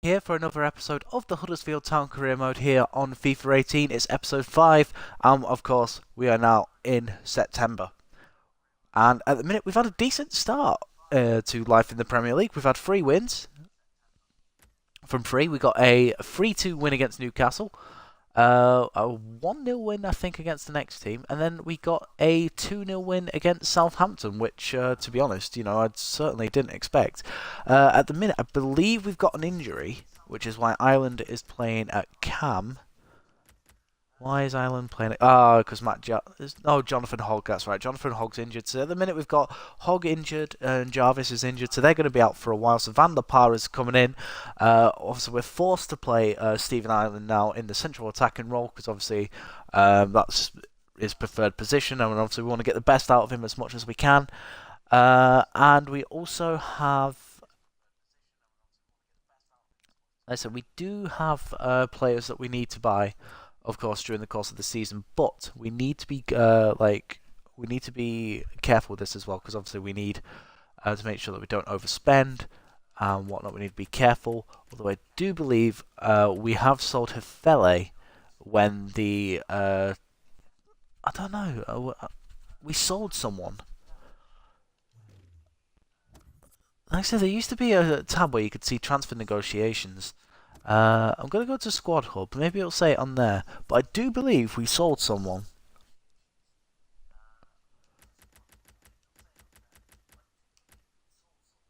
Here for another episode of the Huddersfield Town Career Mode here on FIFA 18. It's episode 5, and of course, we are now in September. And at the minute, we've had a decent start to life in the Premier League. We've had 3 wins from 3. We got a 3-2 win against Newcastle, a 1-0 win, I think, against the next team, and then we got a 2-0 win against Southampton, which, to be honest, I certainly didn't expect. At the minute, I believe we've got an injury, which is why Ireland is playing at Cam. Why is Ireland playing it? Because Jonathan Hogg, that's right. Jonathan Hogg's injured. So at the minute we've got Hogg injured and Jarvis is injured. So they're going to be out for a while. So Van der Paar is coming in. Obviously we're forced to play Stephen Ireland now in the central attacking role. Because obviously that's his preferred position. And obviously we want to get the best out of him as much as we can. And we also have... Like I said, we do have players that we need to buy, of course, during the course of the season, but we need to be careful with this as well, because obviously we need to make sure that we don't overspend and whatnot. We need to be careful. Although I do believe we have sold Hefele when the I don't know, we sold someone. Like I said, there used to be a tab where you could see transfer negotiations. I'm going to go to Squad Hub. Maybe it'll say it on there. But I do believe we sold someone.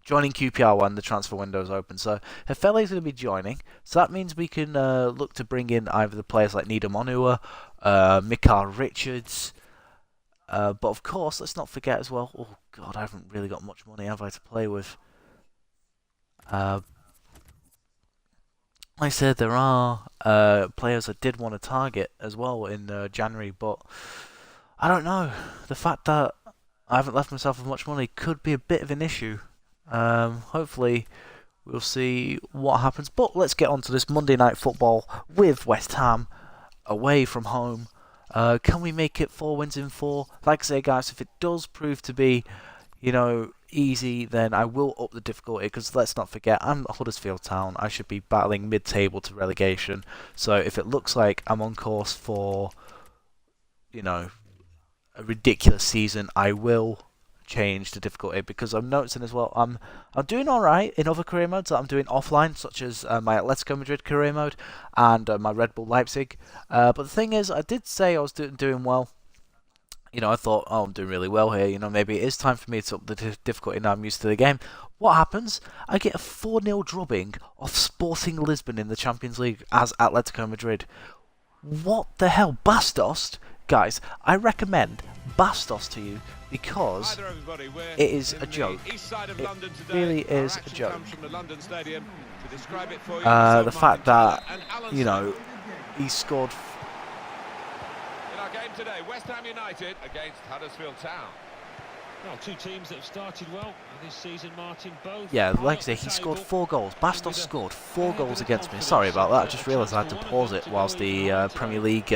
Joining QPR when the transfer window is open. So Hefele is going to be joining. So that means we can look to bring in either the players like Nida Monua, Mikael Richards. But of course, let's not forget as well. Oh God, I haven't really got much money, have I, to play with? Like I said, there are players I did want to target as well in January, but I don't know. The fact that I haven't left myself with much money could be a bit of an issue. Hopefully, we'll see what happens. But let's get on to this Monday Night Football with West Ham away from home. Can we make it 4 wins in 4? Like I say, guys, if it does prove to be, easy, then I will up the difficulty, because let's not forget, I'm at Huddersfield Town. I should be battling mid-table to relegation. So if it looks like I'm on course for, a ridiculous season, I will change the difficulty, because I'm noticing as well, I'm doing alright in other career modes that I'm doing offline, such as my Atletico Madrid career mode and my Red Bull Leipzig. But the thing is, I did say I was doing well. I thought, oh, I'm doing really well here. Maybe it is time for me to up the difficulty now I'm used to the game. What happens? I get a 4-0 drubbing off Sporting Lisbon in the Champions League as Atletico Madrid. What the hell? Bastos? Guys, I recommend Bastos to you because it is a joke. It really is a joke. The fact that, he scored... Game today, West Ham United against Huddersfield Town. Well, 2 teams that have started well this season, Martin, both. Yeah, like I say, he scored 4 goals. Bastos scored 4 goals against me. Sorry about that, I just realised I had to pause it whilst the Premier League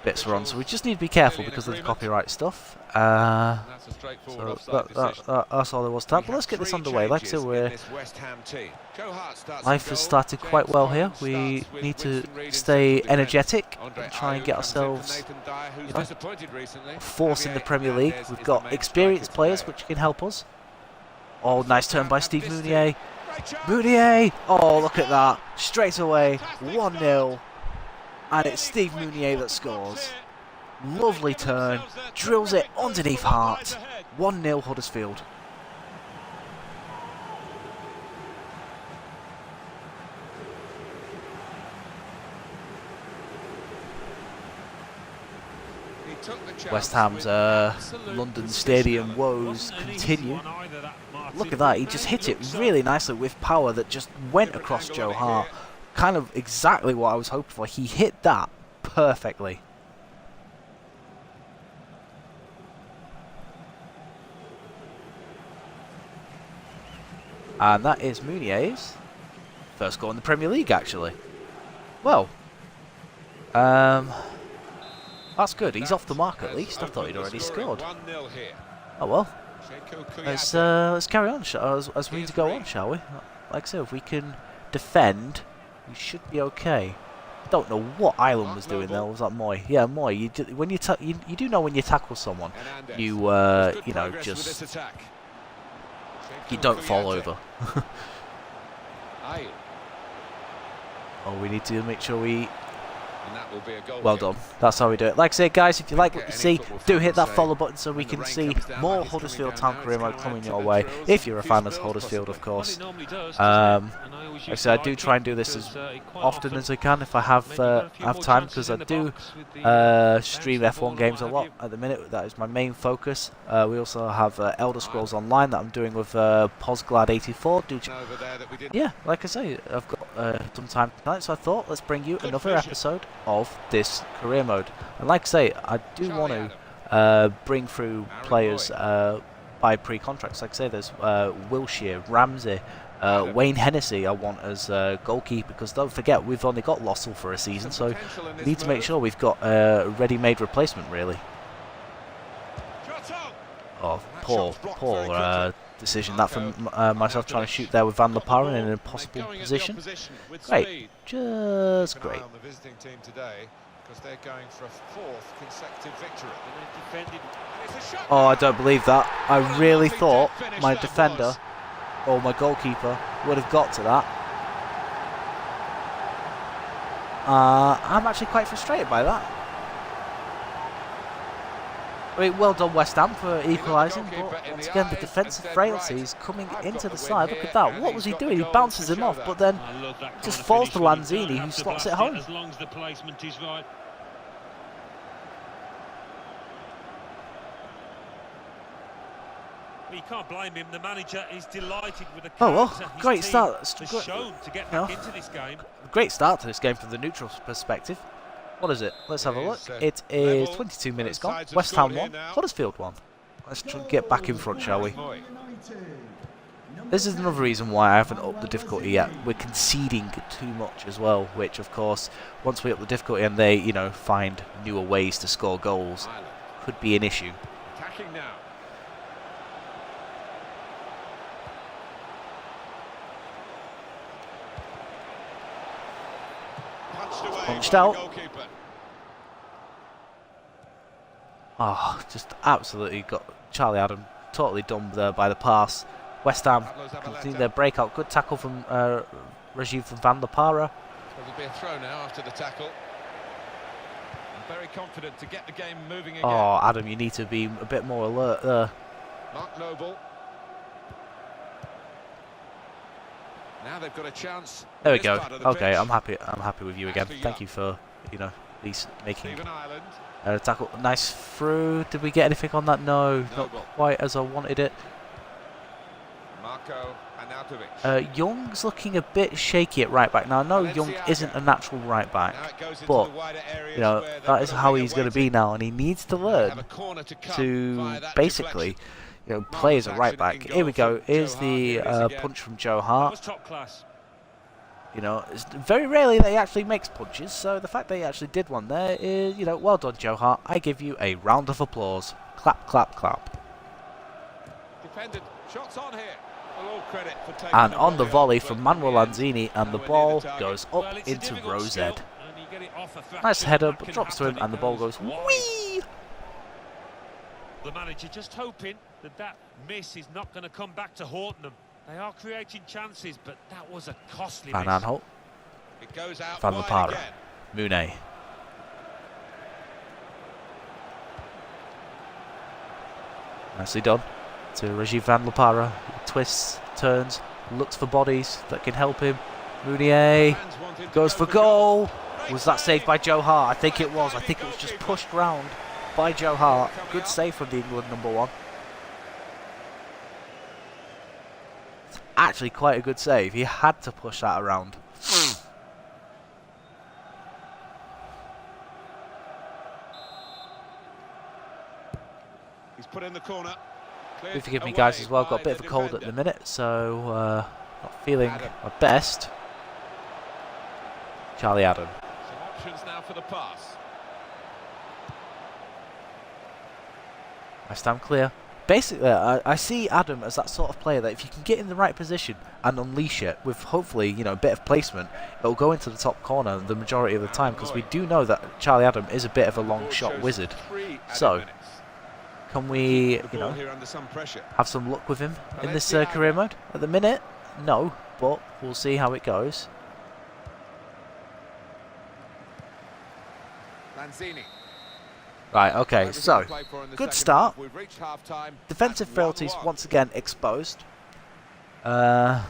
bits were on. So we just need to be careful because of the copyright stuff. So that's all there was to that. But let's get this underway. Like I said, life has started quite well here. We need to stay energetic and try and get ourselves force in the Premier League. We've got experienced players which can help us. Oh, nice turn by Steve Mounier. Mounier! Oh, look at that. Straight away, 1-0. And it's Steve Mounier that scores. Lovely turn, drills it underneath Hart. 1-0 Huddersfield. West Ham's London Stadium woes continue. Look at that, he just hit it really nicely with power that just went across Joe Hart. Kind of exactly what I was hoping for. He hit that perfectly. And that is Mounier's first goal in the Premier League, actually. Well, that's good. He's off the mark at least. I thought he'd already scored. Oh well. Let's carry on as we need to go on, shall we? Like I said, if we can defend, you should be okay. Don't know what Ireland was doing there. Was that Moy? Yeah, Moy. You do, when you do know when you tackle someone, you you know, just you don't fall over. Oh, we need to make sure we. Well done. That's how we do it. Like I say, guys, if you like what you see, do hit that follow button so we can see more Huddersfield Town career mode coming your way. If you're a fan of Huddersfield, of course. Like I said, I do try and do this as often as I can if I have time, because I do stream F1 games a lot at the minute. That is my main focus. We also have Elder Scrolls Online that I'm doing with Posglad84. Yeah, like I say, I've got some time tonight, so I thought let's bring you another episode of this career mode. And like I say, I do want to bring through players by pre-contracts. Like I say, there's Wilshere, Ramsey, Wayne Hennessy I want as goalkeeper, because don't forget we've only got Lossell for a season, so we need to make sure we've got a ready-made replacement, really. Oh, poor decision that from myself, trying to shoot there with Van La Parra in an impossible position. Great, just great. Oh, I don't believe that. I really thought my defender or my goalkeeper would have got to that. I'm actually quite frustrated by that. I mean, well done West Ham for equalising, but once again the defensive frailties coming into the side. Look at that, what was he doing? He bounces him off, but then just falls to Lanzini, who slots it home. As long as the placement is right. You can't blame him. The manager is delighted with the counter. Oh well, great start. Shown to get back into this game. Great start to this game from the neutral perspective. What is it? Let's have a look. It is 22 minutes gone. West Ham 1, Huddersfield 1. Let's get back in front, shall we? This is another reason why I haven't upped the difficulty yet. We're conceding too much as well, which of course, once we up the difficulty and they, you know, find newer ways to score goals, could be an issue. Attacking now. Punched out. Oh, just absolutely got Charlie Adam totally done there by the pass. West Ham continue their breakout. Good tackle from Rajiv from Van La Parra. There'll be a throw now after the tackle. I'm very confident to get the game moving again. Oh, Adam, you need to be a bit more alert there. Mark Noble. Now they've got a chance. There we go. Okay, I'm happy. I'm happy with you again. Thank you for, you know, at least making a tackle. Nice through. Did we get anything on that? No, not quite as I wanted it. Marco Arnautovic. Young's looking a bit shaky at right back. Now I know Young isn't a natural right back, but you know that is how he's going to be now, and he needs to learn to basically, you know, play as a right back. Here we go. Here's the punch from Joe Hart. You know, it's very rarely that he actually makes punches, so the fact that he actually did one there is, you know, well done, Joe Hart. I give you a round of applause. Clap, clap, clap. Defended. Shots on here. And on the volley from Manuel Lanzini, and the ball goes up into row Z. Nice header, but drops to him, and the ball goes whee! The manager just hoping that that miss is not going to come back to haunt them. They are creating chances, but that was a costly miss. Van Aanholt. Van La Parra. Mooney. Nicely done to Rajiv Van La Parra. Twists, turns, looks for bodies that can help him. Mounier goes for goal. Was that saved by Joe Hart? I think it was. I think it was just pushed round by Joe Hart. Good save from the England #1. It's actually quite a good save. He had to push that around. He's put in the corner. Do forgive me, guys, as well. Got a bit of a cold at the minute, so not feeling my best. Charlie Adam. Some options now for the pass. I stand clear. basically, I see Adam as that sort of player that if you can get in the right position and unleash it with hopefully, you know, a bit of placement, it'll go into the top corner the majority of the time, because we do know that Charlie Adam is a bit of a long shot wizard. So, can we, you know, have some luck with him in this career mode? At the minute, no, but we'll see how it goes. Right, okay, so, good start. Defensive frailties once again exposed. But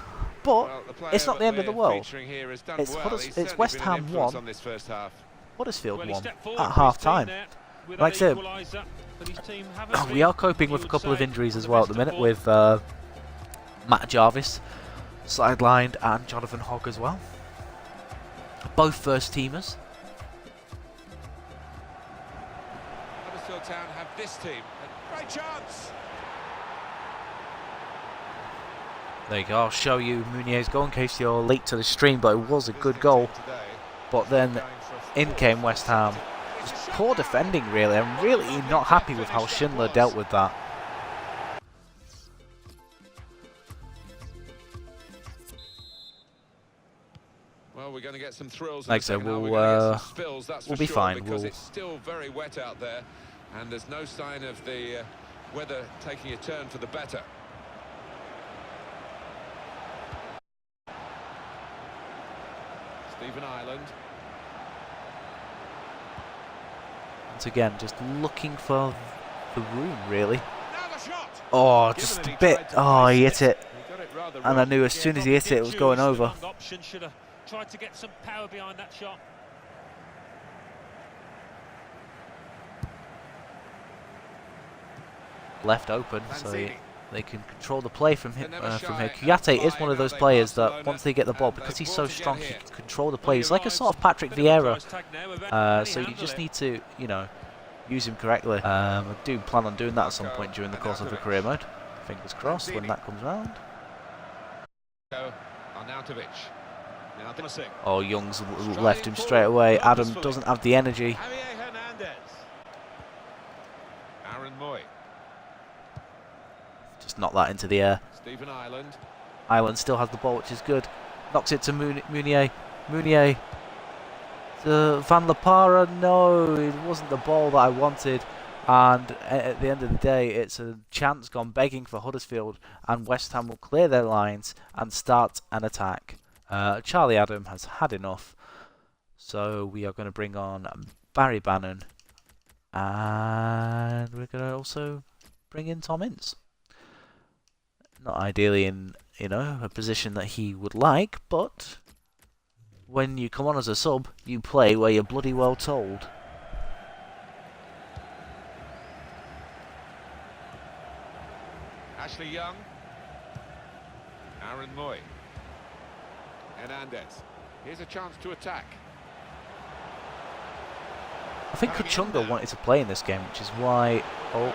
it's not the end of the world. It's West Ham 1, Huddersfield 1 at half-time. Like I said, we are coping with a couple of injuries as well at the minute, with Matt Jarvis sidelined and Jonathan Hogg as well. Both first-teamers. Huddersfield Town have this team. A great chance. There you go, I'll show you Meunier's goal in case you're late to the stream, but it was a good goal. But then in came West Ham. Just poor defending, really. I'm really not happy with how Schindler dealt with that. Well, we're going to get some thrills. Like I said, we'll be fine. Because it's still very wet out there, and there's no sign of the weather taking a turn for the better. Stephen Ireland. Once again, just looking for the room, really. Oh, just a bit. Oh, he hit it. And I knew as soon as he hit it, it was going over. Tried to get some power behind that shot. Left open, so they can control the play from him. Kouyaté is one of those players that once they get the ball, because he's so strong, he can control the play. He's like a sort of Patrick Vieira. So you just need to, you know, use him correctly. I do plan on doing that at some point during the course of the career mode. Fingers crossed when that comes round. Oh, Young's left him straight away. Adam doesn't have the energy. Just knock that into the air. Stephen Ireland. Ireland still has the ball, which is good. Knocks it to Meunier. Meunier to Van La Parra. No, it wasn't the ball that I wanted. And at the end of the day, it's a chance gone begging for Huddersfield, and West Ham will clear their lines and start an attack. Charlie Adam has had enough, so we are going to bring on Barry Bannon, and we're going to also bring in Tom Ince. Not ideally in, you know, a position that he would like, but when you come on as a sub, you play where you're bloody well told. Ashley Young. Aaron Moy. Hernandez. Here's a chance to attack. I think Kuchunga wanted to play in this game, which is why... Oh.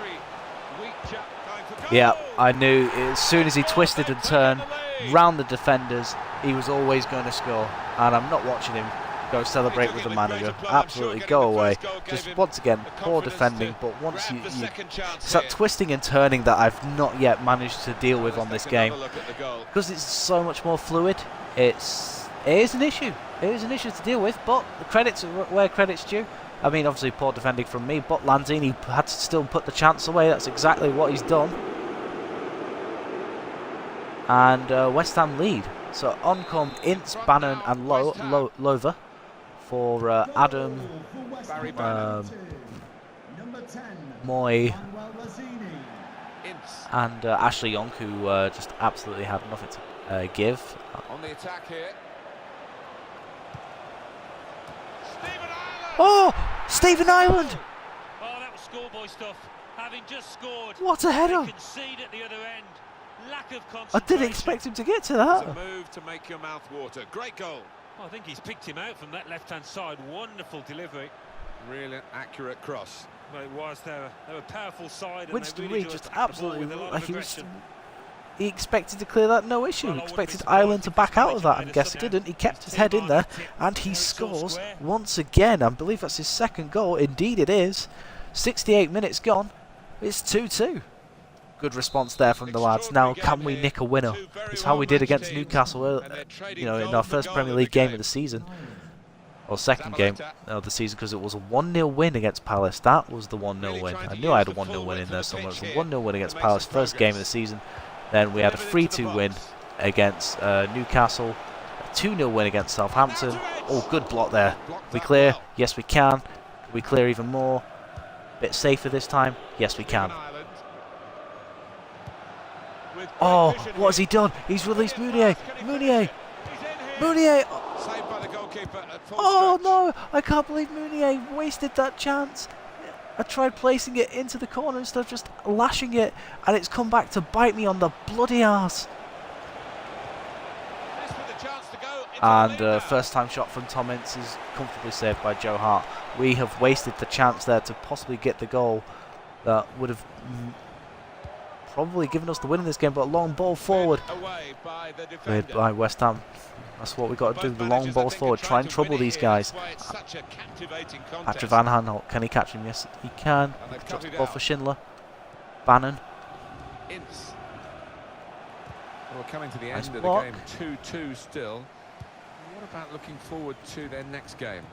Yeah, I knew as soon as he twisted and turned round the defenders, he was always going to score. And I'm not watching him go celebrate with the manager. Absolutely, go away. Just once again, poor defending, but once it's that twisting and turning that I've not yet managed to deal with on this game. Because it's so much more fluid, it is an issue. It is an issue to deal with, but the credits are where credit's due. I mean, obviously poor defending from me, but Lanzini had to still put the chance away. That's exactly what he's done. And West Ham lead. So on come Ince, Bannon and Lover for Adam, Moy and Ashley Young, who just absolutely had nothing to give. On the attack here. Oh, Stephen Ireland! Oh, that was schoolboy stuff. Having just scored, what a header! Concede at the other end. Lack of concentration. I didn't expect him to get to that. It's a move to make your mouth water. Great goal. Well, I think he's picked him out from that left-hand side. Wonderful delivery. Really accurate cross. Well, it was. They were a powerful side. And Winston really Reid just attack the ball absolutely, with a lot like of he expected to clear that, no issue. He expected Ireland to back out of that, and guess he didn't. He kept his head in there, and he scores once again. I believe that's his second goal. Indeed it is. 68 minutes gone. It's 2-2. Good response there from the lads. Now, can we nick a winner? It's how we did against Newcastle, you know, in our first Premier League game of the season. Or second game of the season, because it was a 1-0 win against Palace. That was the 1-0 win. I knew I had a 1-0 win in there somewhere. It was a 1-0 win against Palace, first game of the season. Then we had a 3-2 win against Newcastle. A 2-0 win against Southampton. Oh, good block there. We clear? Yes, we can. Can we clear even more? Bit safer this time? Yes, we can. Oh, what has he done? He's released Mounier. Mounier. Mounier. Oh no, I can't believe Mounier wasted that chance. I tried placing it into the corner instead of just lashing it, and it's come back to bite me on the bloody arse. And first time shot from Tom Ince is comfortably saved by Joe Hart. We have wasted the chance there to possibly get the goal that would have probably given us the win in this game, but a long ball forward played by West Ham. That's what we've got to do, the long balls forward, try and trouble these guys. Patrick Van Aanholt, can he catch him? Yes, he can. Drops the ball for Schindler. Bannon. We're coming to the Nice end of block. the game, 2-2 still. What about looking forward to their next game?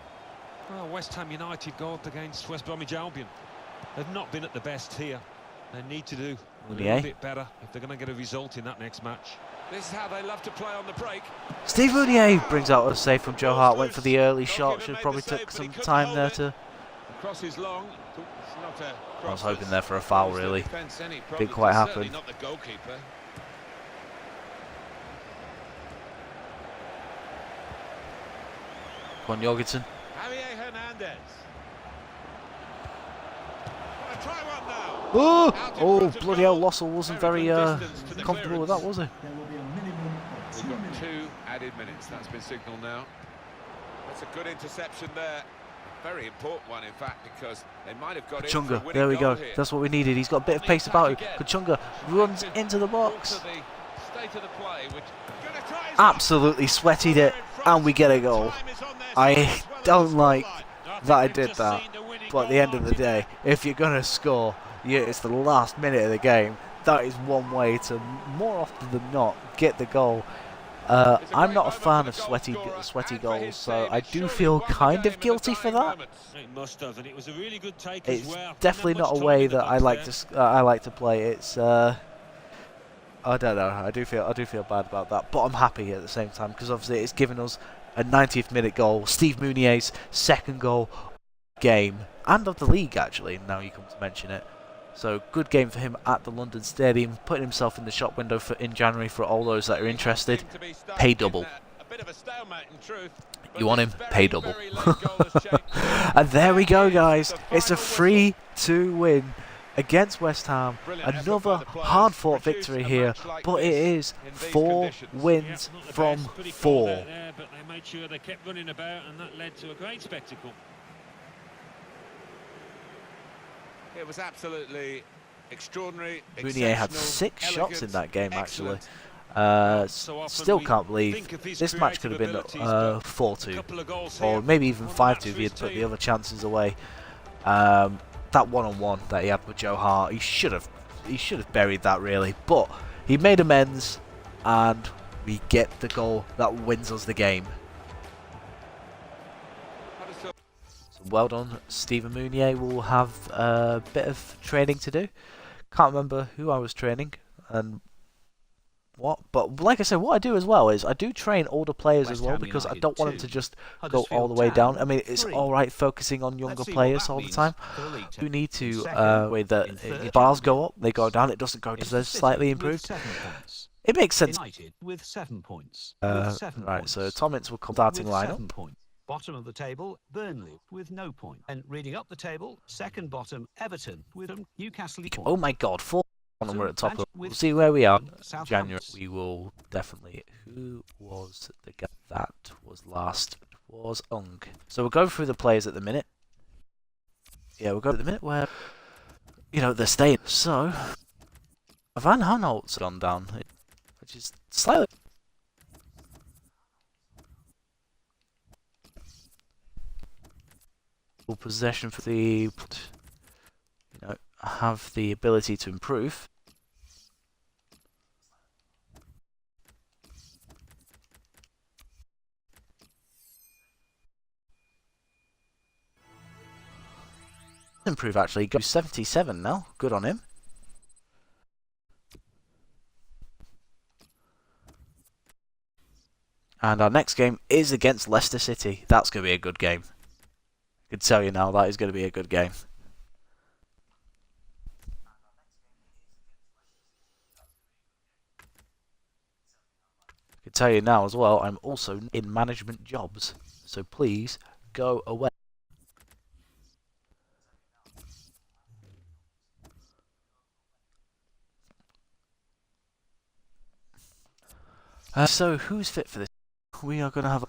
Well, West Ham United goal against West Bromwich Albion. They've not been at the best here. They need to do a little bit better if they're going to get a result in that next match. This is how they love to play on the break. Steve Mounier brings out a save from Joe Hart. Went for the early shot. Should probably took some time there to. Cross is long. I was hoping there for a foul, really. Didn't quite happen. Not the goalkeeper. Come on, Jorgensen. Javier Hernandez. Wanna try one now? Oh, bloody hell! Lossell wasn't very comfortable with that, was he? We've got 2 added minutes. That's been signalled now. That's a good interception there. Very important one, in fact, because they might have got Kachunga, there we go. That's what we needed. He's got a bit of pace about him. Kachunga runs into the box. Absolutely sweated it, and we get a goal. I don't like that I did that, but at the end of the day, if you're going to score, it's the last minute of the game. That is one way to, more often than not, get the goal. I'm not a fan of sweaty goals, so I do feel kind of guilty for that. It's definitely not a way that I like to play. It's I don't know. I do feel bad about that, but I'm happy at the same time because obviously it's given us a 90th minute goal. Steve Mounier's second goal game and of the league, actually. Now you come to mention it. So good game for him at the London Stadium, putting himself in the shop window in January for all those that are interested. Pay double. You want him? Pay double. And there we go, guys. It's a 3-2 win against West Ham. Another hard-fought victory here, but it is 4 wins from 4. But they made sure they kept running about, and that led to a great spectacle. It was absolutely extraordinary. Mounier had 6 shots in that game, actually. Still can't believe this match could have been 4-2, or maybe even 5-2 if he had put the other chances away. That one-on-one that he had with Joe Hart, he should have buried that, really. But he made amends, and we get the goal that wins us the game. Well done, Stephen Mounier. Will have a bit of training to do. Can't remember who I was training and what, but like I said, what I do as well is I do train older players as well, because I don't want them to just go all the way down. I mean, it's all right focusing on younger players all the time. You need to way that the bars go up, they go down. It doesn't go down. They're slightly improved. It makes sense. With 7 points. Right, so Tom Ince will come starting lineup. Bottom of the table, Burnley with no point. And reading up the table, second bottom, Everton with Newcastle. Oh my God, 4 and we're at top. We'll see where we are. January. We will definitely. Who was the guy that was last? It was Ung. So we'll go through the players at the minute. Yeah, we'll go to the minute where they're staying. So Van Aanholt's gone down, which is slightly. Possession for the have the ability to improve. Improve actually. Goes 77 now. Good on him. And our next game is against Leicester City. That's going to be a good game. I can tell you now, that is going to be a good game. I can tell you now as well, I'm also in management jobs. So please, go away. So, who's fit for this? We are going to have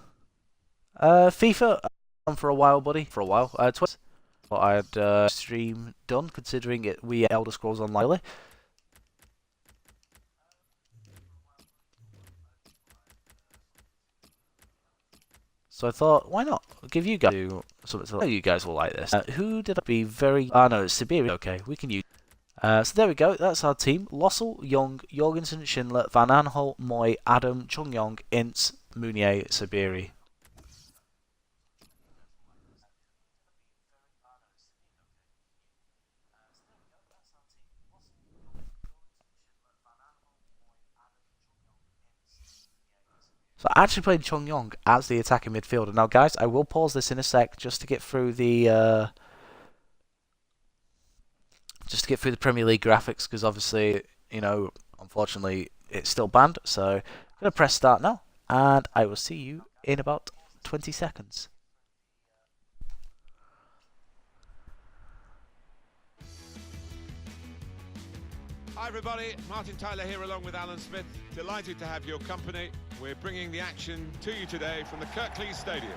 FIFA on for a while, buddy. For a while. What I had stream done, considering it we Elder Scrolls Online. So I thought, why not? I'll give you guys something to like. You guys will like this. Who did I be very... Ah, no, it's Siberia. Okay, we can use... so there we go, that's our team. Lossell, Young, Jorgensen, Schindler, Van Aanholt, Moy, Adam, Chung Yong, Ince, Mounier, Sabiri. So I actually played Chung Yong as the attacking midfielder. Now guys, I will pause this in a sec just to get through the Premier League graphics, because obviously, you know, unfortunately it's still banned. So I'm going to press start now, and I will see you in about 20 seconds. Hi everybody, Martin Tyler here along with Alan Smith. Delighted to have your company. We're bringing the action to you today from the Kirklees Stadium.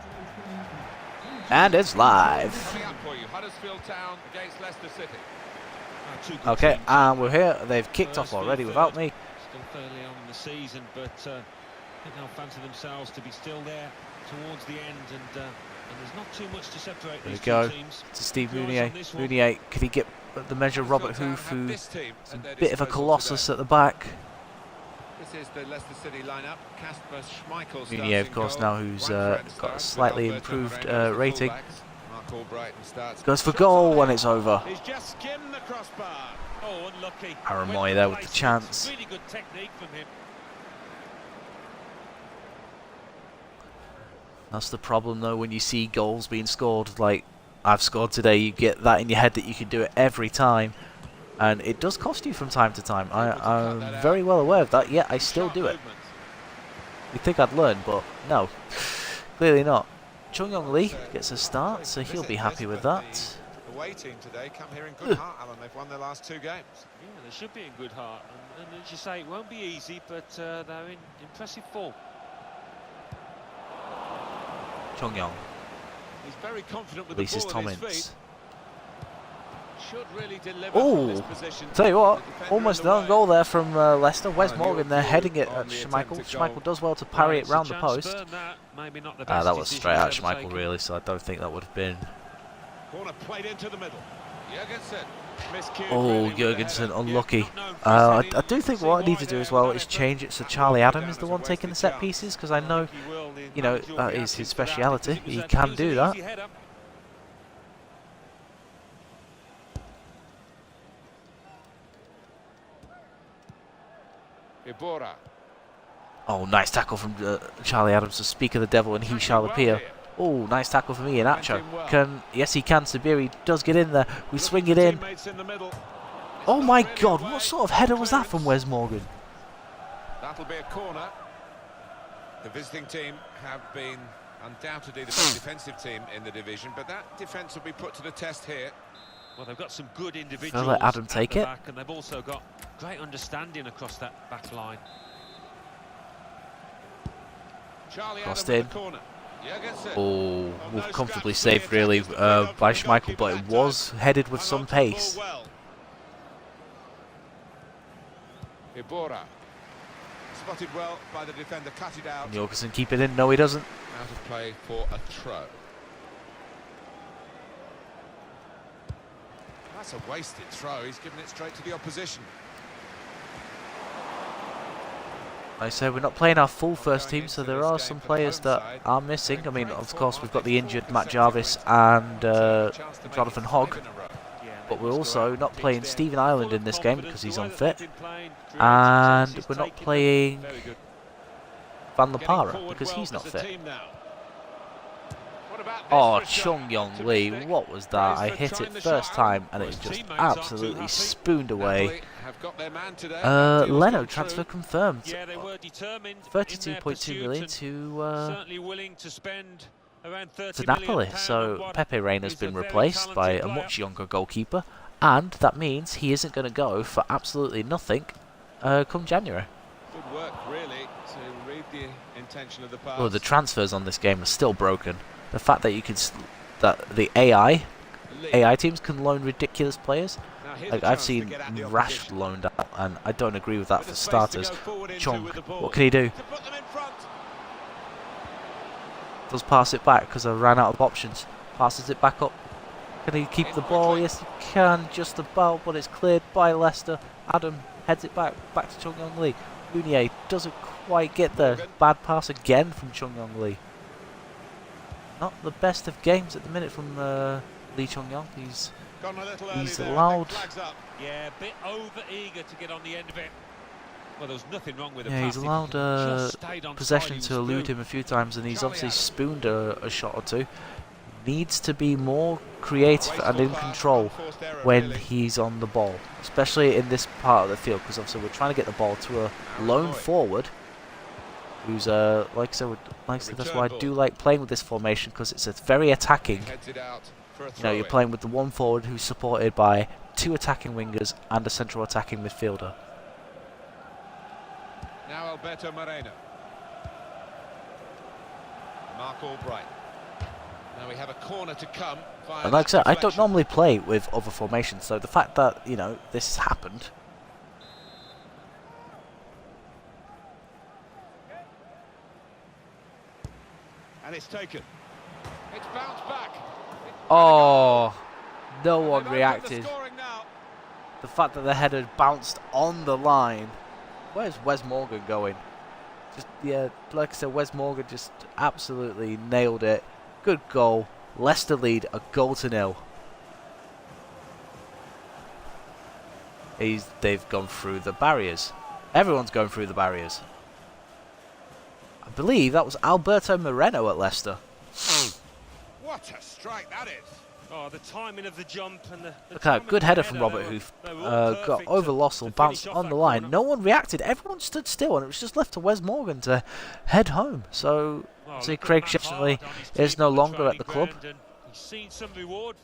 And it's live. Coming up for you, Huddersfield Town against Leicester City. Okay, and we're here. They've kicked off already without me. Still fairly on in the season, but I think they'll fancy themselves to be still there towards the end, and there's not too much to separate these two teams. To Steve Mounier. Mounier, could he get the measure of Robert Hoof, who's a bit of a colossus at the back? This is the Leicester City lineup. Kasper Schmeichel Mounier, of course, now who's got a slightly improved rating. Goes for goal when it's over. He's just skimmed the crossbar. Oh, unlucky. Aaron Moy there with the chance. Really good technique from him. That's the problem though, when you see goals being scored like I've scored today, you get that in your head that you can do it every time, and it does cost you from time to time. I'm very well aware of that, yet I still do it. You'd think I'd learn, but no, clearly not. Chung Yong Lee gets a start, so he'll be happy with that. The away team today come here in good heart, Alan. They've won their last two games. Yeah, they should be in good heart, and as you say, it won't be easy, but they're in impressive form. Chung Yong He's very confident with releases the ball at his Tommins. feet. Should really deliver from this Oh, position. tell you what, almost an an own goal there from Leicester. Wes Morgan there heading it at Schmeichel. Schmeichel does well to parry it round the post. That was straight out Schmeichel really, so I don't think that would have been. Corner played into the middle. Jorgensen. Oh, Jorgensen, unlucky. I do think what I need to do as well is change it so Charlie Adam is the one taking the set pieces, because I know, you know, that is his speciality. He can do that. Ibora. Oh, nice tackle from Charlie Adams to speak of the devil, and he shall appear. Oh, nice tackle from Ian Acho. Yes, he can. Sabiri does get in there. We swing it in. Oh my God! What sort of header was that from Wes Morgan? That'll be a corner. The visiting team have been undoubtedly the best defensive team in the division, but that defence will be put to the test here. Well, they've got some good individuals. Let Adam take it. And they've also got great understanding across that back line. Crossed in. Oh, we've comfortably saved really by Schmeichel, but it was headed with some pace. Ibora. Spotted well by the defender, cut it out. Jorgensen keep it in. No, he doesn't. Out of play for a throw. That's a wasted throw. He's given it straight to the opposition. Like I said, we're not playing our full first team, so there are some players that are missing. I mean, of course, we've got the injured Matt Jarvis and Jonathan Hogg. but we're also not playing Stephen Ireland in this game because he's unfit, and we're not playing Van La Parra because he's not fit. Oh, Chung Yong Lee, what was that? I hit it first time and it just absolutely spooned away. Leno transfer confirmed. 32.2 million to Napoli. So Pepe Reina's been replaced by a much younger goalkeeper, and that means he isn't going to go for absolutely nothing come January. Good work, really, to read the intention of the pass. Well, the transfers on this game are still broken. The fact that you can, that the AI teams can loan ridiculous players. Like I've seen Rash loaned out, and I don't agree with that for starters. Chung, what can he do? Does pass it back because I ran out of options. Passes it back up. Can he keep the ball? Yes, he can, just about, but it's cleared by Leicester. Adam heads it back to Chung Yong Lee. Meunier doesn't quite get there. Bad pass again from Chung Yong Lee. Not the best of games at the minute from Lee Chung Yong. He's allowed. Yeah, a bit over eager to get on the end of it. Well, there was nothing wrong with the he's allowed possession to elude him a few times, and he's obviously spooned a shot or two. Needs to be more creative and in control when he's on the ball, especially in this part of the field, because obviously we're trying to get the ball to a lone forward who's like I said, that's why I do like playing with this formation, because it's a very attacking. You know, you're playing with the one forward who's supported by two attacking wingers and a central attacking midfielder. Now Alberto Moreno. Mark Albright. Now we have a corner to come. And like I said, I don't normally play with other formations, so the fact that, you know, this has happened. And it's taken. It's bounced back. Oh, no one reacted. The fact that the header bounced on the line. Where's Wes Morgan going? Just, yeah, like I said, Wes Morgan just absolutely nailed it. Good goal. Leicester lead a 0-0. They've gone through the barriers. Everyone's going through the barriers. I believe that was Alberto Moreno at Leicester. What a strike that is! Oh, the timing of the jump and the look at that, good header from Robert Hoof. Got over Lossell, bounced on the line. No one reacted. Everyone stood still, and it was just left to Wes Morgan to head home. So, see, Craig Sheffield is no longer at the club.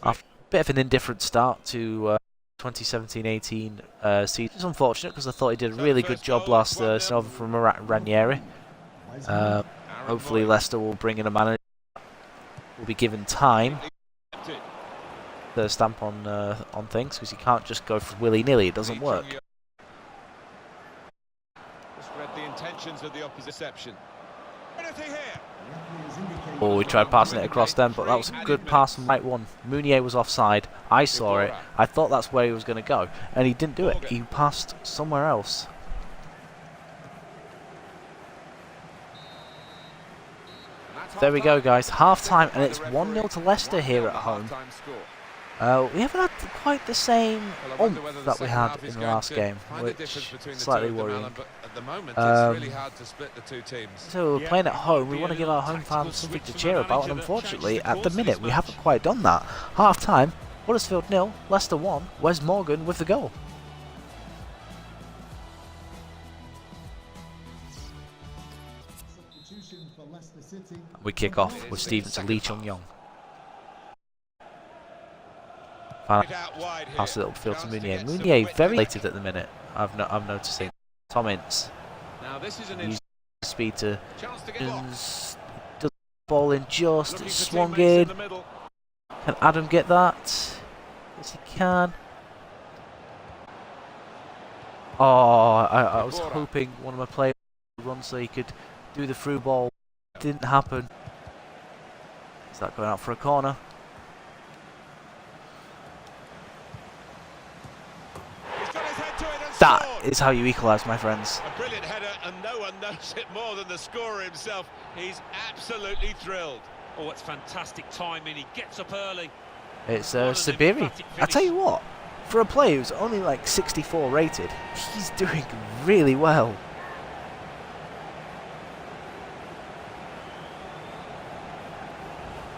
After a bit of an indifferent start to 2017-18 season. It's unfortunate because I thought he did a really good job last season from Ranieri. Hopefully Leicester will bring in a manager. Will be given time to stamp on things, because you can't just go for willy-nilly. It doesn't work. Just read the intentions of the opposition. Oh, we tried passing it across them, but that was a good pass from right one. Meunier was offside. I saw it. I thought that's where he was going to go, and he didn't do it. He passed somewhere else. There we go, guys. Half-time, and it's 1-0 to Leicester here at home. We haven't had quite the same oomph that we had in the last game, which is slightly worrying. So we're playing at home. We want to give our home fans something to cheer about, and unfortunately, at the minute, we haven't quite done that. Half-time, Huddersfield 0, Leicester 1. Wes Morgan with the goal. We kick off with Steven to Lee Chung Yong. Pass it upfield to Meunier. Meunier very related at the minute. I'm noticing. Tom Ince. Used speed to does the ball in just. It's swung in. Can Adam get that? Yes, he can. Oh, I was hoping one of my players would run so he could do the through ball. Didn't happen. Is that going out for a corner? That is how you equalise, my friends. A brilliant header, and no one knows it more than the scorer himself. He's absolutely thrilled. Oh, it's fantastic timing. He gets up early. It's Sabiri. I tell you what, For a player who's only like 64 rated, he's doing really well.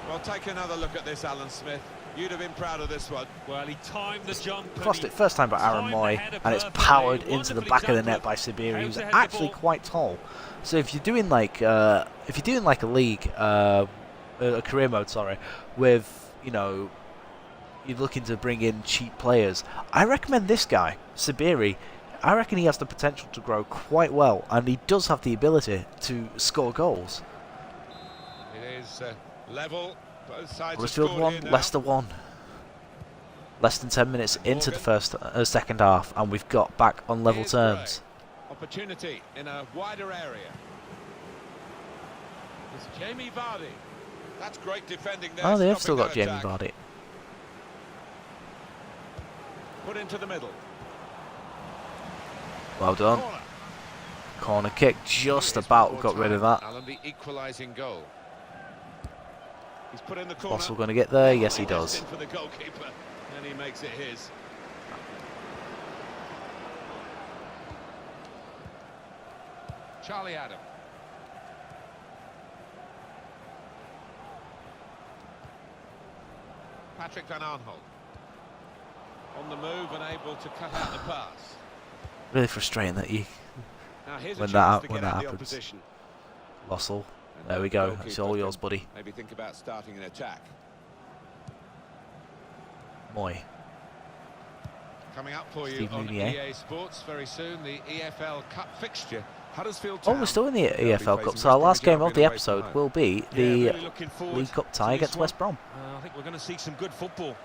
Well, take another look at this, Alan Smith. You'd have been proud of this one. Well, he timed the jump. Crossed it first time by Aaron Moy, and it's powered into the back of the net by Sabiri, who's actually quite tall. So if you're doing like a league, a career mode, sorry, with, you know, you're looking to bring in cheap players, I recommend this guy, Sabiri. I reckon he has the potential to grow quite well, and he does have the ability to score goals. It is level. Both sides Huddersfield 1, Leicester 1. Less than 10 minutes into the second half, and we've got back on level terms. Opportunity in a wider area. It's Jamie Vardy. That's great defending there. Oh, they have still got Jamie Vardy. Put into the middle. Well done. Corner kick, just about got rid of that. Alan, the equalising goal. He's put in the corner. Russell going to get there? Yes, he does. For the goalkeeper, and he makes it his. Charlie Adam. Patrick Van Arnholt. On the move and able to cut out the pass. Really frustrating that you when that happens. Russell. There we go. It's all yours, buddy. Maybe think about starting an attack. Moy. Coming up for you Steve on Mounier. EA Sports very soon, the EFL Cup fixture. Huddersfield Oh, we're still in the EFL Cup, so our last game of the episode will be the League Cup tie against West Brom. I think we're going to see some good football.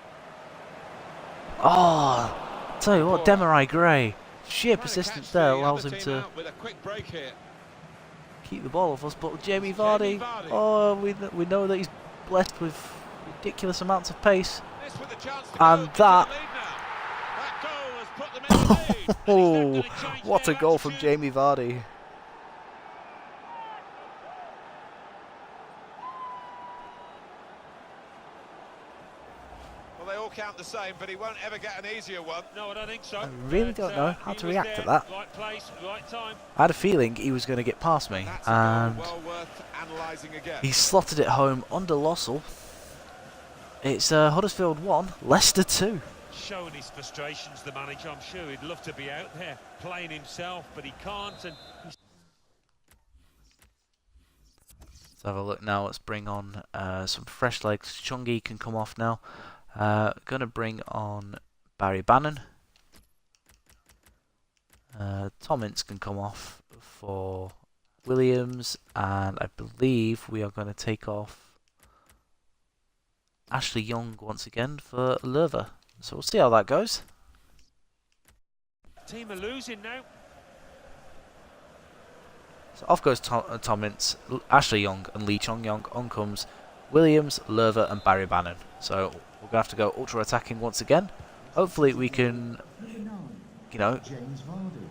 Oh, tell you what, Demarai Gray. Sheer persistence there allows him to keep the ball off us, but Jamie Vardy, oh, we know that he's blessed with ridiculous amounts of pace. And that, oh, what a goal from Jamie Vardy. Well, they all count the same, but he won't ever get an easier one. No, I don't think so. I really don't know how to react to that. Right place, right time. I had a feeling he was going to get past me, and well worth analysing again. he slotted it home under Lossell. It's Huddersfield 1, Leicester 2. Showing his frustrations, the manager. I'm sure he'd love to be out there playing himself, but he can't. And let's have a look now. Let's bring on some fresh legs. Chungi can come off now. Going to bring on Barry Bannon. Tom Ince can come off for Williams, and I believe we are going to take off Ashley Young once again for Lerver. So we'll see how that goes. team are losing now. So off goes Tom Ince, Ashley Young and Lee Chong Young. On comes Williams, Lerver and Barry Bannon. So we're going to have to go ultra attacking once again. Hopefully we can, you know,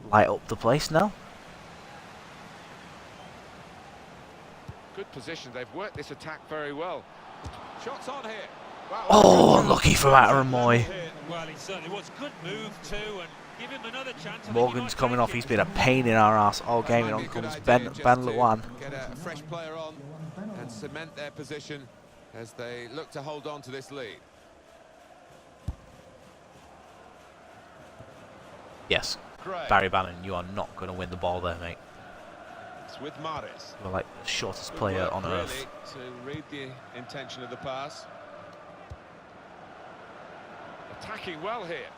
light up the place now. Good position. They've worked this attack very well. Shots on here. Wow. Oh, lucky from Aaron Moy. Well, it certainly was. Good move too, and give him another chance. Morgan's coming off. He's been a pain in our ass all game. And on comes Ben Luan. Get a fresh player on and cement their position as they look to hold on to this lead. Yes, Gray. Barry Bannon, you are not going to win the ball there, mate. It's with Maris. You're like the shortest Good player work, on really, earth. to read the intention of the pass. Attacking well here.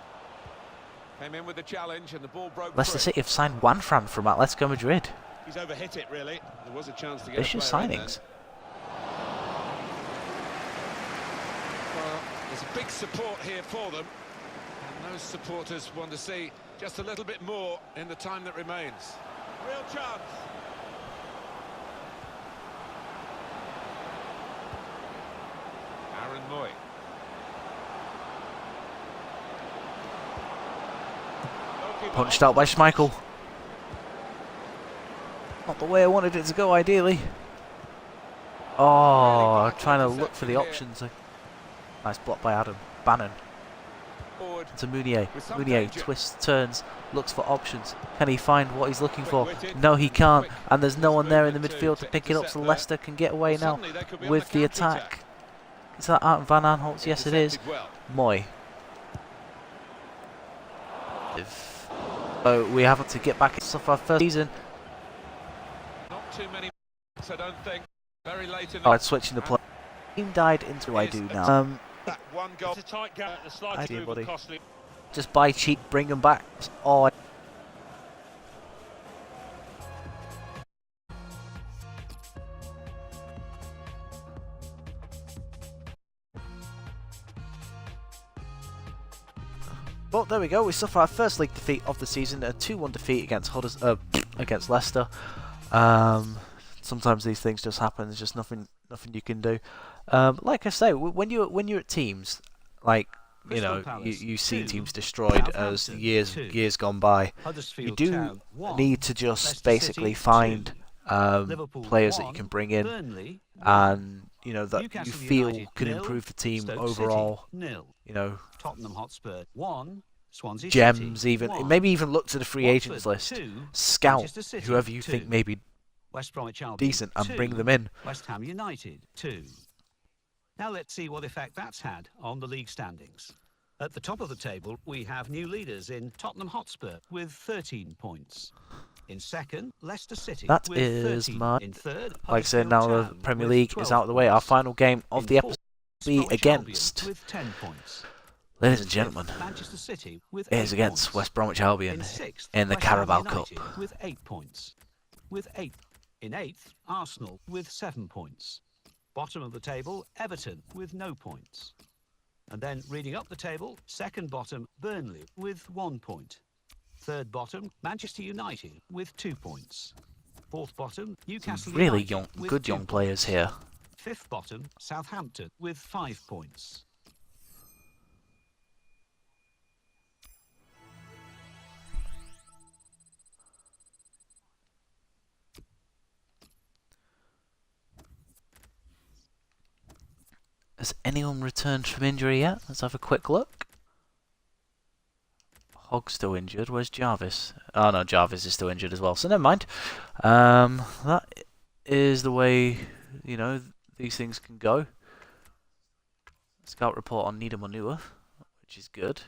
Came in with the challenge and the ball broke Leicester free. City have signed Juanfran from Atletico Madrid. He's overhit it, really. There was a chance to get Vicious a player in signings. there. Well, there's a big support here for them. And those supporters want to see just a little bit more in the time that remains. Real chance. Aaron Moy. Punched out by Schmeichel. Not the way I wanted it to go, ideally. Oh, trying to look for the options. Nice block by Adam Bannon. Forward to Mounier. with some Mounier danger. twists, turns, looks for options. Can he find what he's looking for? Quick-witted No, he can't. quick And there's no one there in the movement midfield to pick it up, intercept so there. Leicester can get away Well, now suddenly they could be on with the counter-attack. attack. Is that Van Aanholt's? Yes, it is. Intercepted well. Moy. So we have to get back into our first season. Not too many minutes, I don't think. Very late in Oh, switching the play. Team died into I do now. that one goal. It's a tight gap. The slight Idea, move buddy. and costly. Just buy cheap, bring them back. Oh. Well, there we go. We suffer our first league defeat of the season, a 2-1 defeat against against Leicester. Sometimes these things just happen. There's just nothing you can do. Like I say, when you're at teams, like you know, you see teams destroyed as years gone by. You do need to just basically find players that you can bring in, and you know that you feel can improve the team overall. You know, Tottenham Hotspur 1, Swansea gems, City, even 1, maybe even look to the free agents Watford, list, 2, scout Manchester City, whoever you 2, think may be West Bromwich Albion, decent and 2, bring them in. West Ham United 2. Now let's see what effect that's had on the league standings. At the top of the table, we have new leaders in Tottenham Hotspur with 13 points. In second, Leicester City That with is 13. my, In third, like I said, Huddersfield now the Town Premier with League 12 is out of the way. Our points. final game of In the fourth, episode will be Bromwich Albion against, with 10 points. ladies In and fifth, gentlemen, Manchester City with it is 8 against points. West Bromwich Albion In sixth, in the West Ham Carabao Cup. United with 8 points. With 8. In eighth, Arsenal with 7 points. Bottom of the table, Everton with no points. And then reading up the table, second bottom, Burnley with 1 point. Third bottom, Manchester United with 2 points. Fourth bottom, Newcastle Really United with good 2 young players points. here. Fifth bottom, Southampton with 5 points. Has anyone returned from injury yet? Let's have a quick look. Hogg's still injured. Where's Jarvis? Oh no, Jarvis is still injured as well. So never mind. That is the way, you know, these things can go. Scout report on Nida Manua, which is good.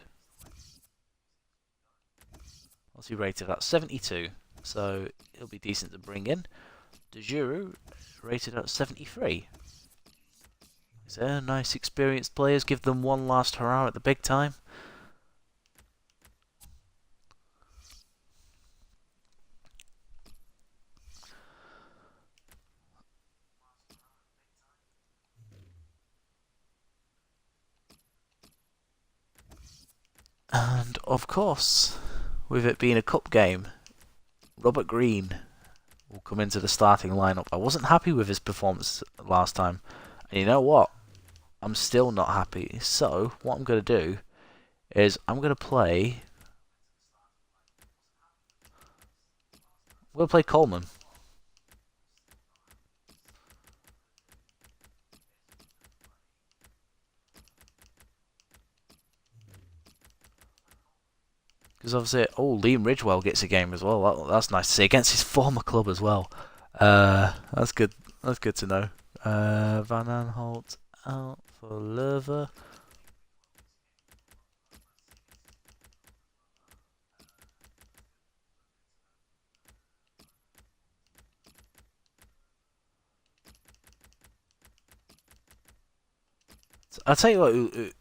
What's he rated at? 72. So it'll be decent to bring in. De Jure rated at 73. Is there nice experienced players? Give them one last hurrah at the big time. And of course, with it being a cup game, Robert Green will come into the starting lineup. I wasn't happy with his performance last time. And you know what? I'm still not happy. So, what I'm going to do is I'm going to play... We'll play Coleman. Because obviously, Liam Ridgewell gets a game as well. That's nice to see against his former club as well. That's good. That's good to know. Van Aanholt out for Lerver. I'll tell you what.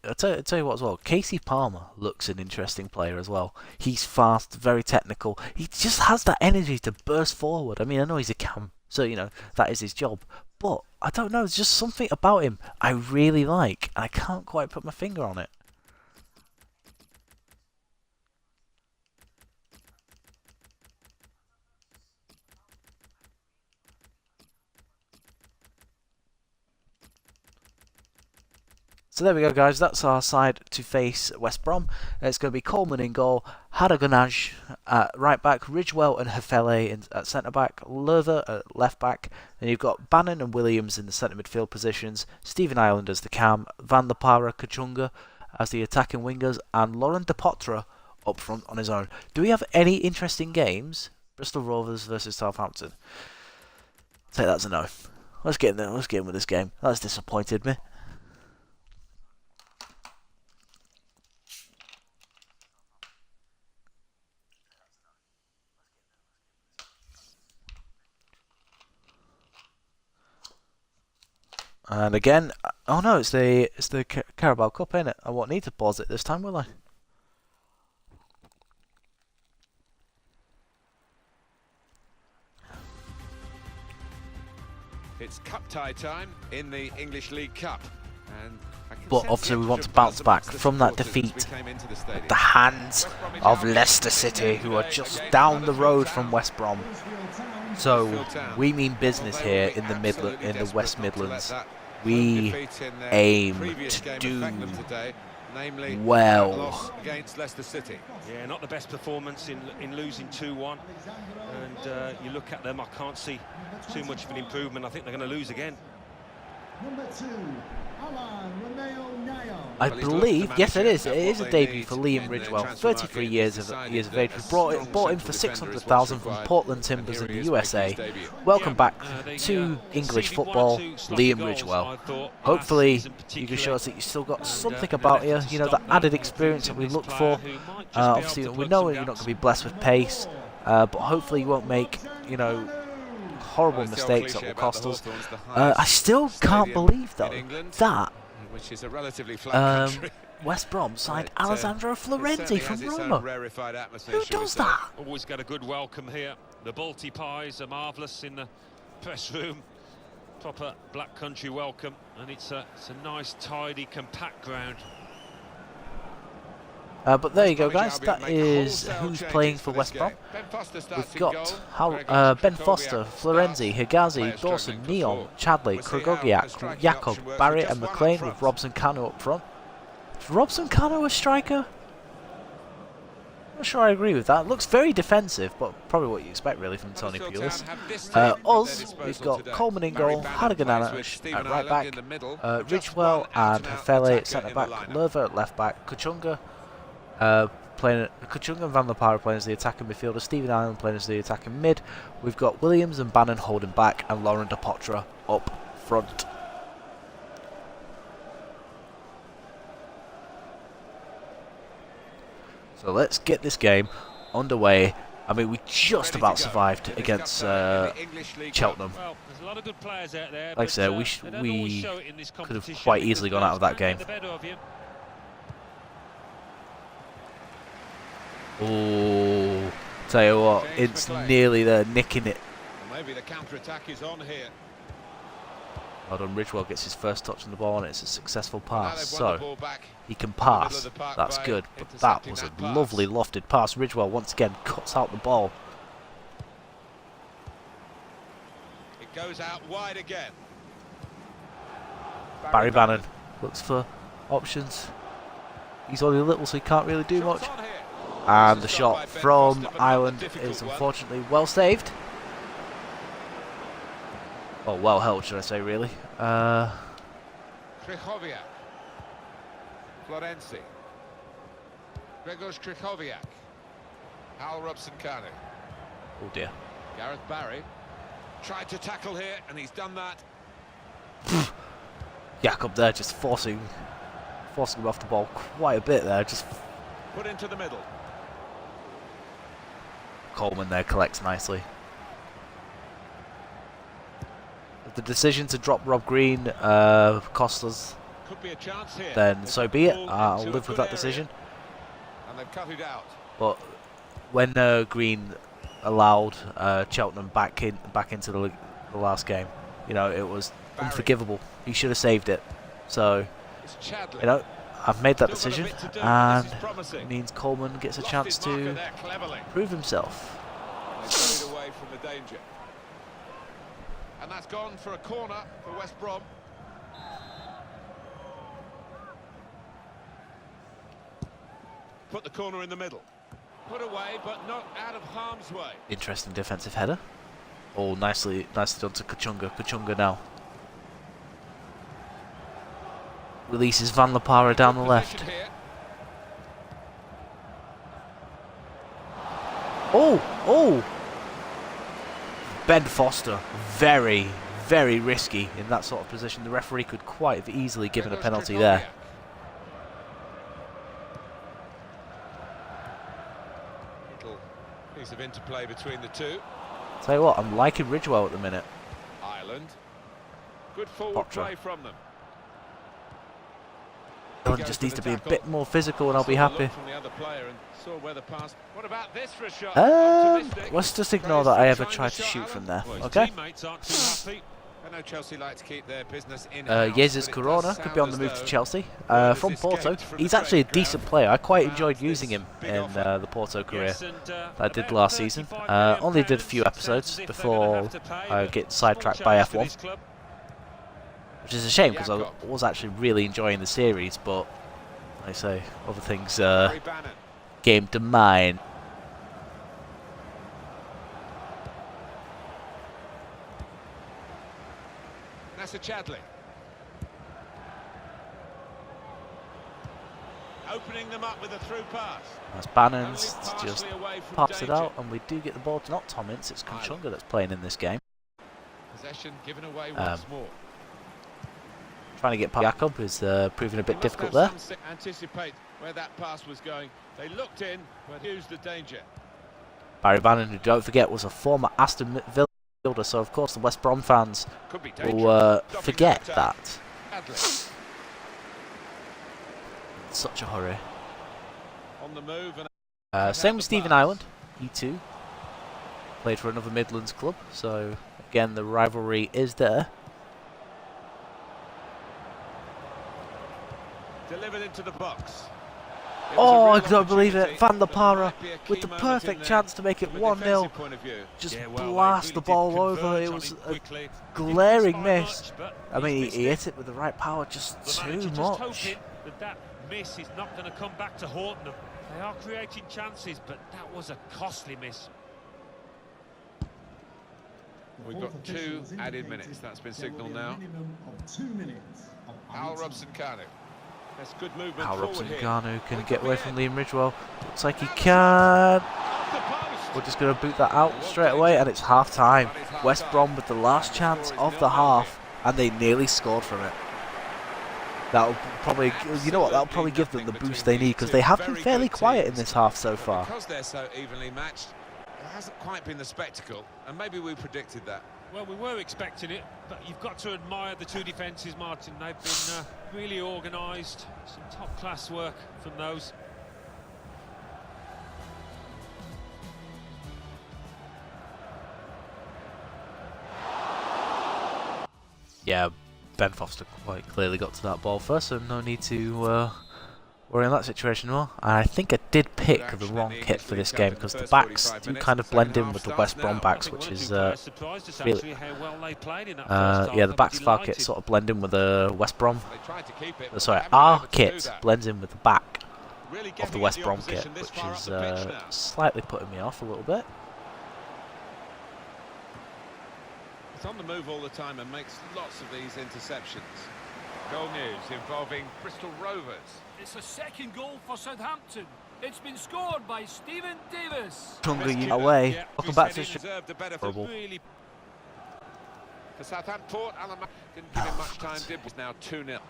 I'll tell you what as well. Casey Palmer looks an interesting player as well. He's fast, very technical. He just has that energy to burst forward. I mean, I know he's a cam, so you know that is his job. But I don't know. There's just something about him I really like, and I can't quite put my finger on it. So there we go, guys. That's our side to face West Brom. It's going to be Coleman in goal, Haragonaj at right back, Ridgewell and Hefele at centre back, Lerver at left back. Then you've got Bannon and Williams in the centre midfield positions, Stephen Ireland as the cam, Van La Parra, Kachunga as the attacking wingers, and Laurent Depotre up front on his own. Do we have any interesting games? Bristol Rovers versus Southampton. I'll take that as a no. Let's get in there. Let's get in with this game. That's disappointed me. And again, oh no, it's the Carabao Cup, ain't it? I won't need to pause it this time, will I? It's cup tie time in the English League Cup, and but obviously we want to bounce back from that defeat at the hands of Leicester City, who are just down the road from West Brom. So we mean business here in the West Midlands. We aim to do well. Against Leicester City. Yeah, not the best performance in losing 2-1. And you look at them, I can't see too much of an improvement. I think they're going to lose again. I believe, yes it is. It is a debut for Liam Ridgewell, 33 years of age. We bought him for 600,000 from Portland Timbers in the USA. Welcome back to English football, Liam Ridgewell. Hopefully you can show us that you've still got something about you. You know, the added experience that we look for. Obviously we know you're not going to be blessed with pace, but hopefully you won't make, you know, horrible mistakes that will cost us. I still can't believe though that which is a relatively flat country. West Brom signed Alessandro Florenzi from Roma. Who does that? Always got a good welcome here. The Balti pies are marvellous in the press room. Proper black country welcome, and it's a nice, tidy, compact ground. But there you go, guys. That is who's playing for West Brom. We've got Ben Foster, Florenzi, Higazi, Dawson, Neon, Chadley, Krogogiak, Jakob, Barrett and McLean with Robson Kanu up front. Is Robson Kanu a striker? I'm not sure I agree with that. Looks very defensive, but probably what you expect really from Tony Pulis. We've got Coleman in goal, Hardigan at right back, Ridgewell and Hefele at centre back, Lerver at left back, Kuchunga Kuchunga and Van der Par playing as the attacking midfielder, Stephen Island playing as the attacking mid. We've got Williams and Bannon holding back, and Laurent Depotre up front. So let's get this game underway. I mean, we just about survived against Cheltenham. Like I said, we could have quite easily gone out of that game. Oh, tell you what, it's nearly there, nicking it. Maybe the counter-attack is on here. Well done, Ridgewell gets his first touch on the ball, and it's a successful pass. So he can pass. That's good, but that was a lovely lofted pass. Ridgewell once again cuts out the ball. It goes out wide again. Barry Bannon looks for options. He's only little, so he can't really do much. And the shot from Ireland is unfortunately well saved. Oh, well held, should I say, really. Krychowiak. Florenzi. Grzegorz Krychowiak. Al Robson-Kanu. Oh dear. Gareth Barry tried to tackle here, and he's done that. Jakob there just forcing him off the ball quite a bit there. Just put into the middle. Coleman there collects nicely. The decision to drop Rob Green cost us, could be a chance here. Then so be it. I'll live with that decision. And they've cut it out. But when Green allowed Cheltenham back into the last game, you know, it was unforgivable. He should have saved it. So, you know, I've made that decision, and it means Coleman gets a chance to prove himself. They away from the danger. And that's gone for a corner for West Brom. Put the corner in the middle. Put away, but not out of harm's way. Interesting defensive header. Oh, nicely done to Kuchunga. Kuchunga now. Releases Van La Parra down the left. Oh! Oh! Ben Foster, very, very risky in that sort of position. The referee could quite have easily given a penalty there. Little piece of interplay between the two. Tell you what, I'm liking Ridgewell at the minute. Ireland. Good forward play from them. He just needs to be a bit more physical and I'll be happy. Let's just ignore that I ever tried to shoot from there, okay? Jesus Corona could be on the move to Chelsea from Porto. He's actually a decent player. I quite enjoyed using him in the Porto career that I did last season. Only did a few episodes before I get sidetracked by F1. Which is a shame because I was actually really enjoying the series, but like I say, other things came to mind. Chadley. Opening them up with a through pass. As Bannon's just pops it out, and we do get the ball to not Tom Ince, it's Conchunga that's playing in this game. Possession given away once more. Trying to get past Jakob is proving a bit difficult there. Anticipate where that pass was going. They looked in, but used the danger. Barry Bannon, who don't forget was a former Aston Villa fielder, so of course the West Brom fans will forget that. Such a hurry. On the move and same with Stephen Ireland, E2. Played for another Midlands club, so again the rivalry is there. Delivered into the box. Oh, I don't believe it. Van La Parra with the perfect chance to make it 1-0. Just blast the ball over. It was a glaring miss. I mean, he hit it with the right power, just too much. That miss is not going to come back to haunt them. They are creating chances, but that was a costly miss. We've got 2 added minutes. That's been signalled now. Al Robson-Kanu. That's good movement. Al Robson-Kanu can get away from Liam Ridgewell. Looks like he can. We're just going to boot that out straight away, and it's half time. West Brom with the last chance of the half, and they nearly scored from it. That'll probably, you know what, that'll probably give them the boost they need, because they have been fairly quiet in this half so far. Because they're so evenly matched, it hasn't quite been the spectacle, and maybe we predicted that. Well, we were expecting it, but you've got to admire the two defences, Martin. They've been really organised. Some top-class work from those. Yeah, Ben Foster quite clearly got to that ball first, so no need to worry in that situation more. I think I did pick the wrong kit for this game, because the backs do kind of blend in with the West Brom backs, which is really... yeah, the backs of our kit sort of blend in with the West Brom... sorry, our kit blends in with the back of the West Brom kit, which is slightly putting me off a little bit. He's on the move all the time and makes lots of these interceptions. Goal news involving Bristol Rovers. It's a second goal for Southampton. It's been scored by Stephen Davis. Tunga away. Yeah, Welcome back to really. For Southampton, Alan didn't give him much time, did was now 2-0. A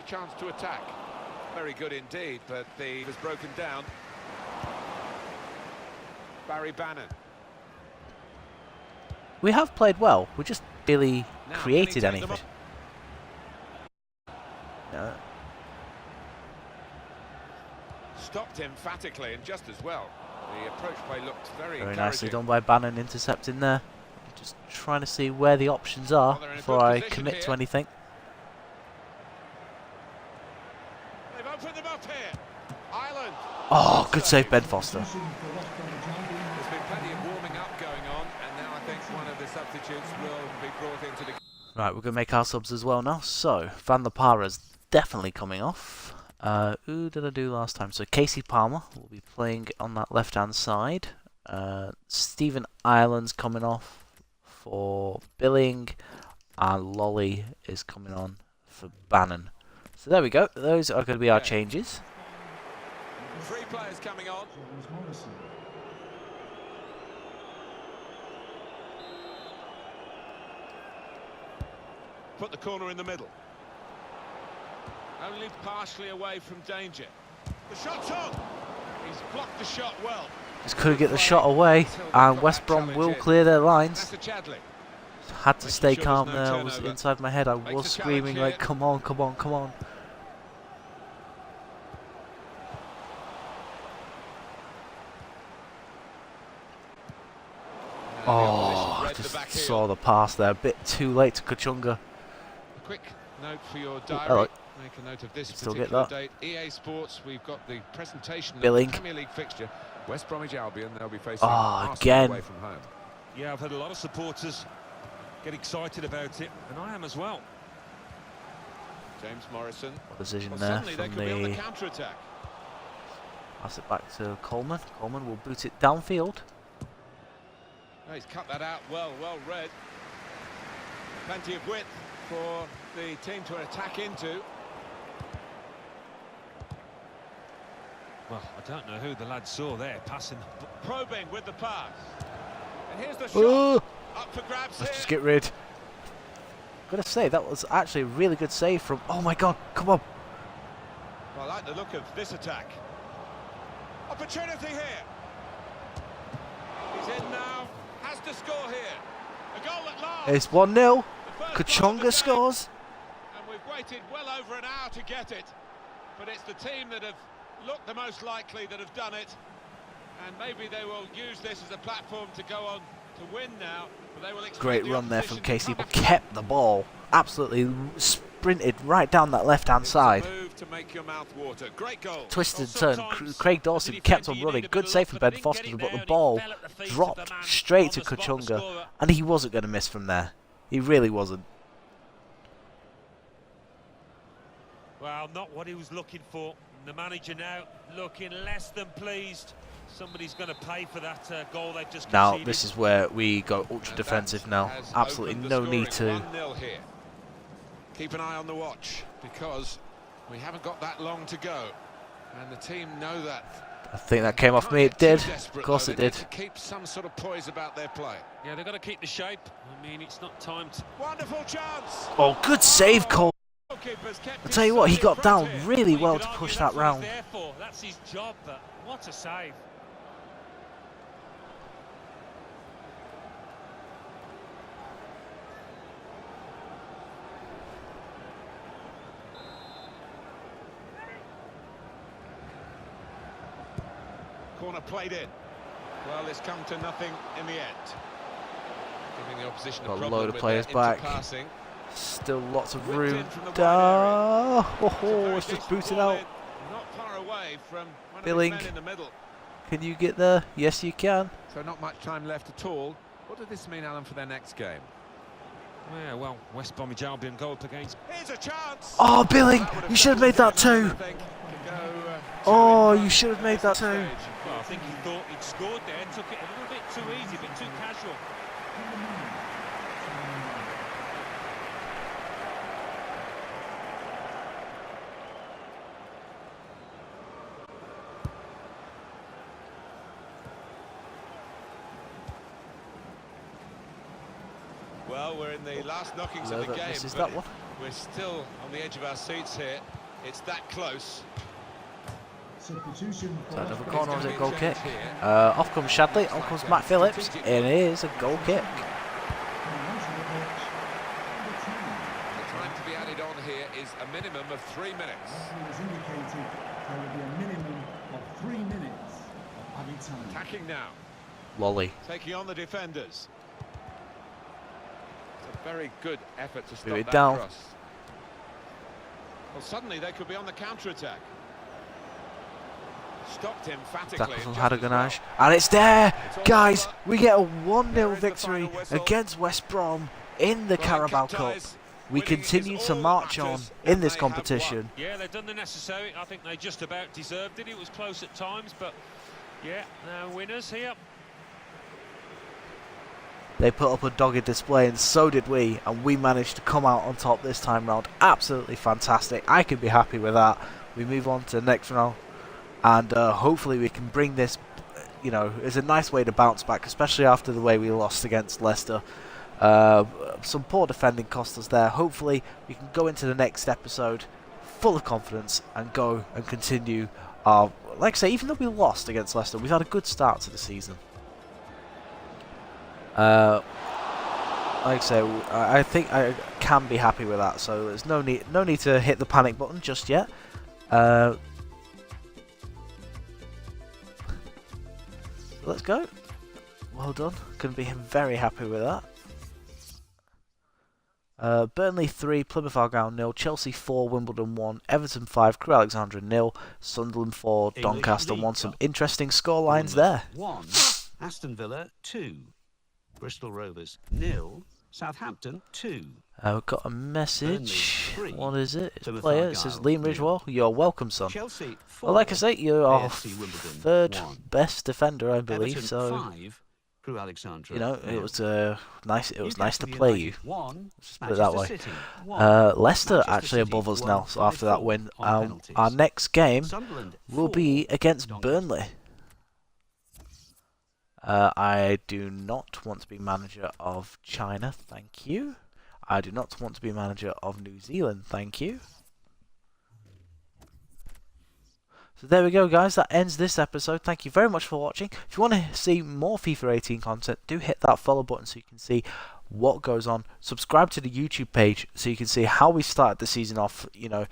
chance to attack. Very good indeed, but the was broken down. Barry Bannon. We have played well. We just barely created anything. No. Stopped emphatically and just as well. The approach play looked very nicely done by Bannon, intercepting there. Just trying to see where the options are before I commit to anything. They've opened them up here. Ireland. Oh, good save, Ben Foster. There's been plenty of warming up going on, and now I think one of the substitutes will be brought into the... Right, we're going to make our subs as well now. So, Van La Parra's definitely coming off. Who did I do last time? So, Casey Palmer will be playing on that left-hand side. Stephen Ireland's coming off for Billing. And Lolly is coming on for Bannon. So there we go. Those are going to be our changes. 3 players coming on. Put the corner in the middle. Only partially away from danger. The shot's on. He's blocked the shot well. Just couldn't get the shot away, and West Brom will clear their lines. Had to stay calm there. I was inside my head. I was screaming like, "Come on, come on, come on!" Oh, I just saw the pass there. A bit too late to Kachunga. A quick note for your diary. Hello. Make a note of this Still particular get that. date. EA Sports, we've got the presentation Billing. of the Premier League fixture. West Bromwich Albion, they'll be facing Oh, Arsenal again. away from home. Yeah, I've had a lot of supporters get excited about it, and I am as well. James Morrison. Decision Well, there suddenly they from could be on the the. counter-attack. Pass it back to Coleman. Coleman will boot it downfield. Oh, he's cut that out well read. Plenty of width for the team to attack into. Well, I don't know who the lad saw there passing. Probing with the pass. And here's the shot. Oh, Up for grabs let's here. just get rid. Gotta say that was actually a really good save from. Oh my God! Come on. Well, I like the look of this attack. Opportunity here. He's in now. Has to score here. A goal at last. It's 1-0. The first goal of the Kachunga game. scores. And we've waited well over an hour to get it. But it's the team that have looked the most likely that have done it. And maybe they will use this as a platform to go on to win now. But they will expect Great the run there from opposition to Casey, come but back. kept the ball. Absolutely sprinted right down that left-hand It's a side. move to make your mouth water. Great goal. Twisted Well, turn. sometimes Craig Dawson as a kept defender, on you running. need a Good bit save of from luck, Ben but didn't Foster, get it but the there, and he ball fell at the feet of dropped the man straight to on the spot Kachunga, scorer. and he wasn't going to miss from there. He really wasn't. Well, not what he was looking for. The manager now looking less than pleased. Somebody's going to pay for that goal they've just Now, conceded. this is where we go ultra And defensive that now. has Absolutely opened the no need scoring. to. 1-0 here. Keep an eye on the watch because we haven't got that long to go. And the team know that. I think that came off Can't me. get It did. too desperate, Of course though. it They need did. to keep some sort of poise about their play. Yeah, they've got to keep the shape. I mean, it's not time to... Wonderful chance. Oh, good save, Cole. Goalkeeper's kept I'll tell you what, he his got side down in front here. really you well could to argue push that's that what he's round. there for. That's his job, but what a save. Corner played in. Well, it's come to nothing in the end. Giving the opposition Got a problem load of with players their back. interpassing. Still lots of Whipped room. in from the wide Oh, It's a very it's just decent booted ball out. in, not far away from one Billing. of his men in the middle. Can you get there? Yes, you can. So not much time left at all. What does this mean, Alan, for their next game? Yeah, well, West Bromwich Albion go up against... Here's a chance. Oh, Billing, That would you should have made been that good enough, too. I think, to go, Oh, two in you front should have at made this that too. stage. Well, I think he thought he'd scored there, took it a little bit too easy, a bit too casual. Well, we're in the last knockings of the Lover game, misses but that one. we're still on the edge of our seats here. It's that close. Substitution. So another It's corner, gonna is be it a goal challenge kick? here. Off comes Shadley, on comes Matt Phillips, and it is a goal kick. The time to be added on here is a minimum of 3 minutes. As indicated, there will be a minimum of 3 minutes of added time. Attacking now, Lolly. taking on the defenders. It's a very good effort to stop it that down. cross. Well, suddenly they could be on the counter-attack. Stopped emphatically. Tackle and from just as well. Hadoganaj. And it's there! It's all Guys, over. we get a There 1-0 is the victory final whistle. against West Brom in the Well, Carabao in Cup. ties, We winning is continue to all that march on matters, in and this they have competition. Yeah, they've done the necessary. I think they just about deserved it. It was close at times, but yeah, now winners here. They put up a dogged display, and so did we, and we managed to come out on top this time round. Absolutely fantastic. I can be happy with that. We move on to the next round, and hopefully we can bring this, you know, it's a nice way to bounce back, especially after the way we lost against Leicester. Some poor defending cost us there. Hopefully we can go into the next episode full of confidence and go and continue our, like I say, even though we lost against Leicester, we've had a good start to the season. Like I say, I think I can be happy with that, so there's no need to hit the panic button just yet. Let's go. Well done. Can be very happy with that. Burnley 3, Plymouth Argyle 0, Chelsea 4, Wimbledon 1, Everton 5, Crewe Alexandra 0, Sunderland 4, Doncaster 1. Some interesting scorelines there. 1, Aston Villa 2, Bristol Rovers 0, Southampton 2. We've got a message. Burnley 3, What is it? It's a Plymouth player. It says Argyle Liam Ridgewell. You're welcome, son. Chelsea 4, Well, like I say, you're our AFC Wimbledon third 1. best defender, I believe. Everton So 5, Crewe Alexandra you know, 0. it was nice. It was nice to Newcastle play United you. 1, Let's put it that way. Manchester City 1, Leicester Manchester actually City above us won now. So after that 5-4 win, on penalties. our next game Sunderland will 4, be against Doncaster. Burnley. I do not want to be manager of China, thank you. I do not want to be manager of New Zealand, thank you. So there we go, guys. That ends this episode. Thank you very much for watching. If you want to see more FIFA 18 content, do hit that follow button so you can see what goes on. Subscribe to the YouTube page so you can see how we started the season off, you know,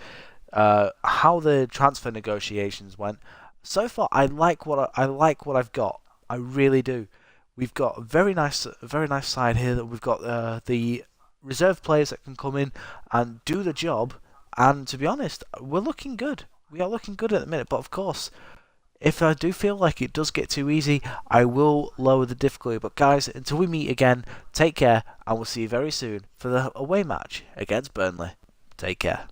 how the transfer negotiations went. So far, I like what I've got. I really do. We've got a very nice side here. That we've got the reserve players that can come in and do the job. And to be honest, we're looking good. We are looking good at the minute. But of course, if I do feel like it does get too easy, I will lower the difficulty. But guys, until we meet again, take care, and we'll see you very soon for the away match against Burnley. Take care.